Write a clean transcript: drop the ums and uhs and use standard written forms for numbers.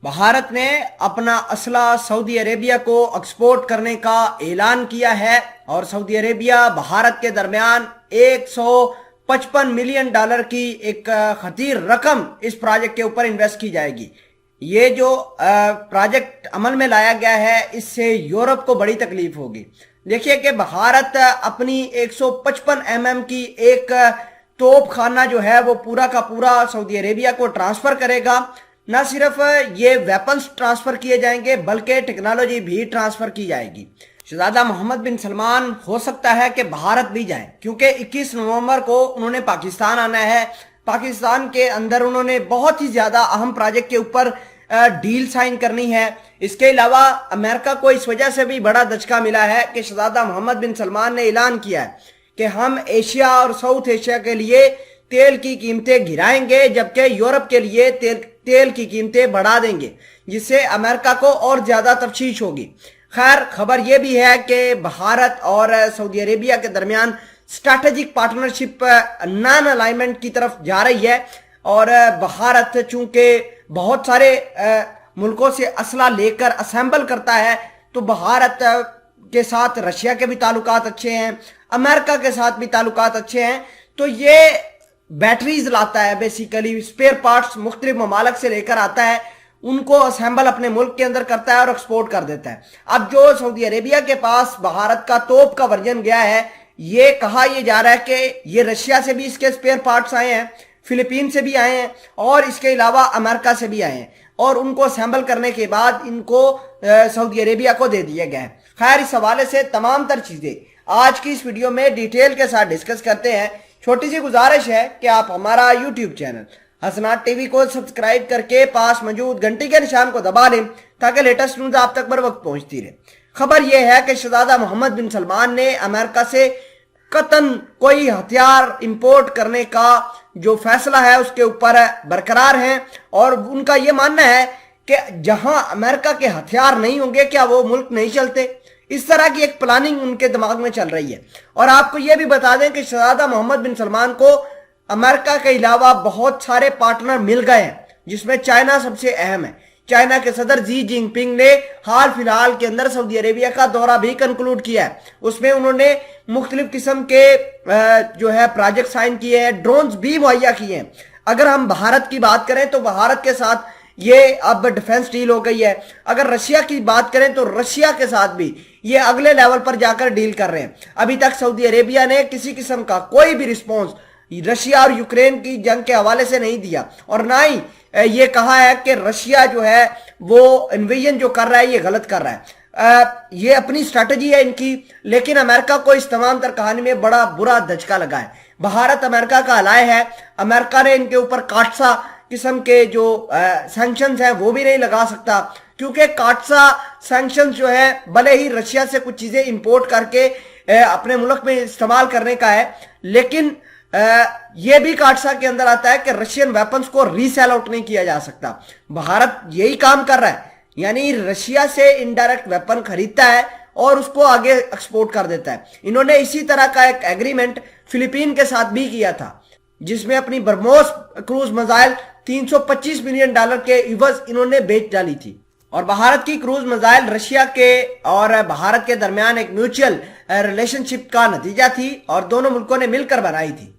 بھارت نے اپنا اسلحہ سعودی عربیہ کو ایکسپورٹ کرنے کا اعلان کیا ہے اور سعودی عربیہ بھارت کے درمیان $155 ملین کی ایک خطیر رقم اس پروجیکٹ کے اوپر انویسٹ کی جائے گی۔ یہ جو پروجیکٹ عمل میں لایا گیا ہے اس سے یورپ کو بڑی تکلیف ہوگی۔ دیکھیے کہ بھارت اپنی 155 mm کی ایک توپ خانہ جو ہے وہ پورا کا پورا سعودی عربیہ کو ٹرانسفر کرے گا۔ نہ صرف یہ ویپنز ٹرانسفر کیے جائیں گے بلکہ ٹیکنالوجی بھی ٹرانسفر کی جائے گی۔ شہزادہ محمد بن سلمان ہو سکتا ہے کہ بھارت بھی جائیں، کیونکہ 21 نومبر کو انہوں نے پاکستان آنا ہے۔ پاکستان کے اندر انہوں نے بہت ہی زیادہ اہم پروجیکٹ کے اوپر ڈیل سائن کرنی ہے۔ اس کے علاوہ امریکہ کو اس وجہ سے بھی بڑا دھچکا ملا ہے کہ شہزادہ محمد بن سلمان نے اعلان کیا ہے کہ ہم ایشیا اور ساؤتھ ایشیا کے لیے تیل کی قیمتیں گرائیں گے، جبکہ یورپ کے لیے تیل کی قیمتیں بڑھا دیں گے، جس سے امریکہ کو اور زیادہ تفشیش ہوگی۔ خیر، خبر یہ بھی ہے کہ بھارت اور سعودی عربیہ کے درمیان اسٹریٹجک پارٹنرشپ نان الائنمنٹ کی طرف جا رہی ہے، اور بھارت چونکہ بہت سارے ملکوں سے اسلحہ لے کر اسمبل کرتا ہے، تو بھارت کے ساتھ رشیا کے بھی تعلقات اچھے ہیں، امریکہ کے ساتھ بھی تعلقات اچھے ہیں، تو یہ بیٹریز لاتا ہے، بیسیکلی اسپیئر پارٹس مختلف ممالک سے لے کر آتا ہے، ان کو اسمبل اپنے ملک کے اندر کرتا ہے اور ایکسپورٹ کر دیتا ہے۔ اب جو سعودی عربیہ کے پاس بھارت کا توپ کا ورژن گیا ہے، یہ کہا یہ جا رہا ہے کہ یہ رشیا سے بھی اس کے اسپیئر پارٹس آئے ہیں، فلپین سے بھی آئے ہیں، اور اس کے علاوہ امریکہ سے بھی آئے ہیں، اور ان کو اسمبل کرنے کے بعد ان کو سعودی عربیہ کو دے دیا گیا ہے۔ خیر، اس حوالے سے تمام تر چیزیں آج کی اس ویڈیو میں ڈیٹیل کے ساتھ ڈسکس کرتے ہیں۔ چھوٹی سی گزارش ہے کہ آپ ہمارا یوٹیوب چینل حسنات ٹی وی کو سبسکرائب کر کے پاس موجود گھنٹی کے نشان کو دبا لیں تاکہ لیٹسٹ نیوز آپ تک بر وقت پہنچتی رہے۔ خبر یہ ہے کہ شہزادہ محمد بن سلمان نے امریکہ سے قطعاً کوئی ہتھیار امپورٹ کرنے کا جو فیصلہ ہے اس کے اوپر برقرار ہیں، اور ان کا یہ ماننا ہے کہ جہاں امریکہ کے ہتھیار نہیں ہوں گے کیا وہ ملک نہیں چلتے۔ اس طرح کی ایک پلاننگ ان کے دماغ میں چل رہی ہے۔ اور آپ کو یہ بھی بتا دیں کہ شہزادہ محمد بن سلمان کو امریکہ کے علاوہ بہت سارے پارٹنر مل گئے ہیں، جس میں چائنا سب سے اہم ہے۔ چائنا کے صدر جی جن پنگ نے حال فی الحال کے اندر سعودی عربیہ کا دورہ بھی کنکلوڈ کیا ہے۔ اس میں انہوں نے مختلف قسم کے جو ہے پروجیکٹ سائن کیے ہیں، ڈرونز بھی مہیا کیے ہیں۔ اگر ہم بھارت کی بات کریں تو بھارت کے ساتھ یہ اب ڈیفنس ڈیل ہو گئی ہے۔ اگر رشیا کی بات کریں تو رشیا کے ساتھ بھی یہ اگلے لیول پر جا کر ڈیل کر رہے ہیں۔ ابھی تک سعودی عربیہ نے کسی قسم کا کوئی بھی رسپونس رشیا اور یوکرین کی جنگ کے حوالے سے نہیں دیا، اور نہ ہی یہ کہا ہے کہ رشیا جو ہے وہ انویژن جو کر رہا ہے یہ غلط کر رہا ہے۔ یہ اپنی اسٹریٹجی ہے ان کی، لیکن امریکہ کو اس تمام تر کہانی میں بڑا برا دھچکا لگا ہے۔ بھارت امریکہ کا الائے ہے، امریکہ نے ان کے اوپر کاٹسا قسم کے جو سینکشنز ہیں وہ بھی نہیں لگا سکتا، کیونکہ کاٹسا سینکشنز جو ہے بھلے ہی رشیا سے کچھ چیزیں امپورٹ کر کے اپنے ملک میں استعمال کرنے کا ہے، لیکن یہ بھی کاٹسا کے اندر آتا ہے کہ رشین ویپنز کو ری سیل آؤٹ نہیں کیا جا سکتا۔ بھارت یہی کام کر رہا ہے، یعنی رشیا سے انڈائریکٹ ویپن خریدتا ہے اور اس کو آگے ایکسپورٹ کر دیتا ہے۔ انہوں نے اسی طرح کا ایک ایگریمنٹ فلپین کے ساتھ بھی کیا تھا، جس میں اپنی برموس کروز میزائل $325 ملین کے عوض انہوں نے بیچ ڈالی تھی۔ اور بھارت کی کروز میزائل رشیا کے اور بھارت کے درمیان ایک میوچل ریلیشن شپ کا نتیجہ تھی، اور دونوں ملکوں نے مل کر بنائی تھی۔